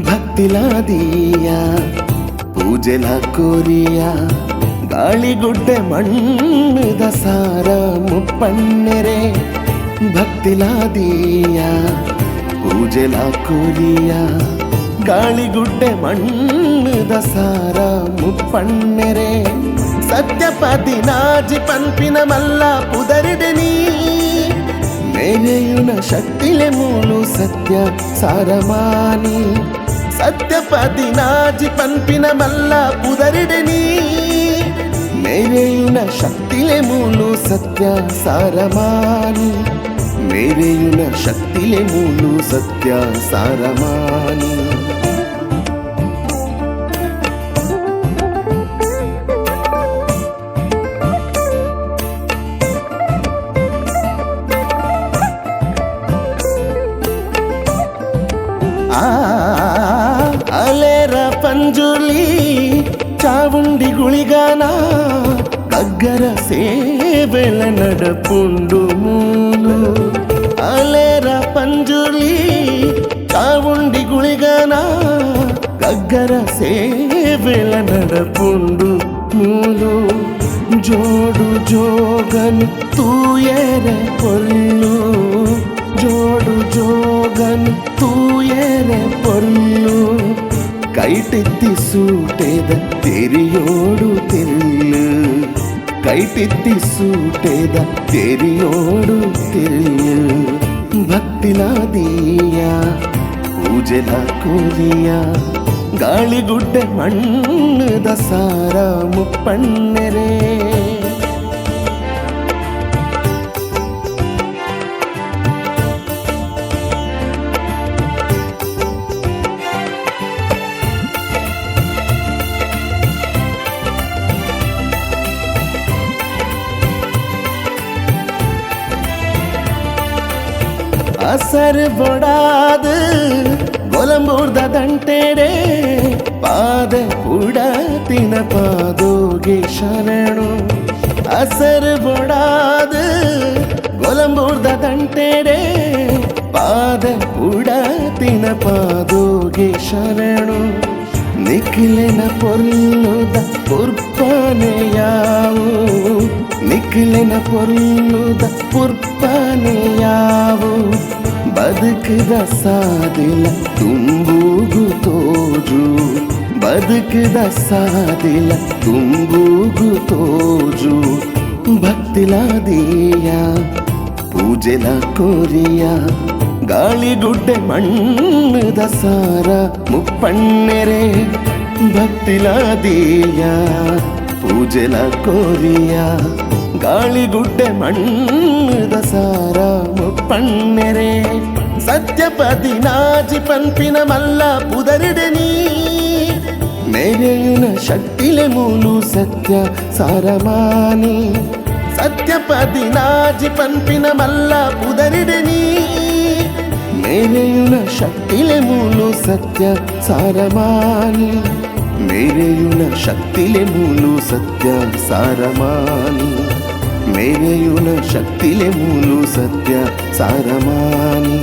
ಭಕ್ತಿಲ ದೀಯ ಪೂಜೆಲ Korea ಗಾಳಿಗುಡ್ಡೆ ಮಣ್ಣದ ಸಾರ ಮುಪ್ಪಣ್ಣೆರೆ ಭಕ್ತಿಲ ದೀಯ ಪೂಜೆಲ Korea ಗಾಳಿಗುಡ್ಡೆ ಮಣ್ಣದ ಸಾರ ಮುಪ್ಪಣ್ಣೆರೆ సత్యపది నాజి పంపిన మల్లా పుదరిడని మేనేయున శక్తిలే మూలు సత్య సారమాని సత్యపది నాజి పంపిన మల్లా పుదరిడని మేనేయున శక్తిలే మూలు సత్య సారమాని మేరేయున శక్తిలే మూలు సత్య సారమాని అలేర పంజులి చావుండి గుళిగాన దగ్గర సేవెల నడపుండు మూలు అలేర పంజులి చావుండి గుళిగాన దగ్గర సేవెల నడపుండు మూలు జోడు జోగన్ తూయెర పొల్లు జోడు జోగನ್ ತೂಯರೆ ಪೊರ್ಲು ಕೈಟಿತ್ತಿ ಸೂಟೆದ ತೆರಿಯೋಡು ತಿರ್ಲು ಕೈಟಿತ್ತಿ ಸೂಟೆದ ತೆರಿಯೋಡು ತಿರ್ಲು ಭಕ್ತಿಲ ದೀಯ ಪೂಜೆಲ ಕೋರಿಯ ಗಾಳಿಗುಡ್ಡೆ ಮಣ್ಣದ ಸಾರ ಮುಪ್ಪಣ್ಣೆರೆ ಅಸರ್ ಬೊಡಾದ ಗೊಲಂಬೂರ್ದ ದಂಟೆಡೆ ಪಾದ ಕೂಡ ತಿನ ಪಾದೋಗೆ ಶರಣು ಅಸರ್ ಬೊಡಾದ ಗೊಲಂಬೂರ್ದ ದಂಟೆಡೆ ಪಾದ ಕೂಡ ತಿನ ಪಾದೋಗೆ ಶರಣು ನಿಖಿಲೆನ ಪೊರ್ಲುದ ಪುರ್ಪನೆಯಾವು ನಿಖಿಲೆನ ಪೊರ್ಲುದ ಪುರ್ಪನೆಯಾವು ಬದುಕದ ಸಾದಿಲ ತುಂಬೂಗು ತೋಜು ಬದುಕದ ಸಾದಿಲ ತುಂಬೂಗು ತೋಜು ಭಕ್ತಿಲ ದೀಯ ಪೂಜೆಲ ಕೋರಿಯ ಗಾಳಿಗುಡ್ಡೆ ಮಣ್ಣದ ಸಾರ ಮುಪ್ಪಣ್ಣೆರೆ ಭಕ್ತಿಲ ದೀಯ ಪೂಜೆಲ ಕೋರಿಯ ಗಾಳಿಗುಡ್ಡೆ ಮಣ್ಣದ ಸಾರ ಮುಪ್ಪಣ್ಣೆರೆ సత్యపది నాజి పంపిన మల్లా పుదరిడని మేరేయున శక్తిలే మూలు సత్య సారమాని సత్యపది నాజి పంపిన మల్లా పుదరిడని మేరేయున శక్తిలే మూలు సత్య సారమాని మేరేయున శక్తిలే మూలు సత్య సారమాని మేరేయున శక్తిలే మూలు సత్య సారమాని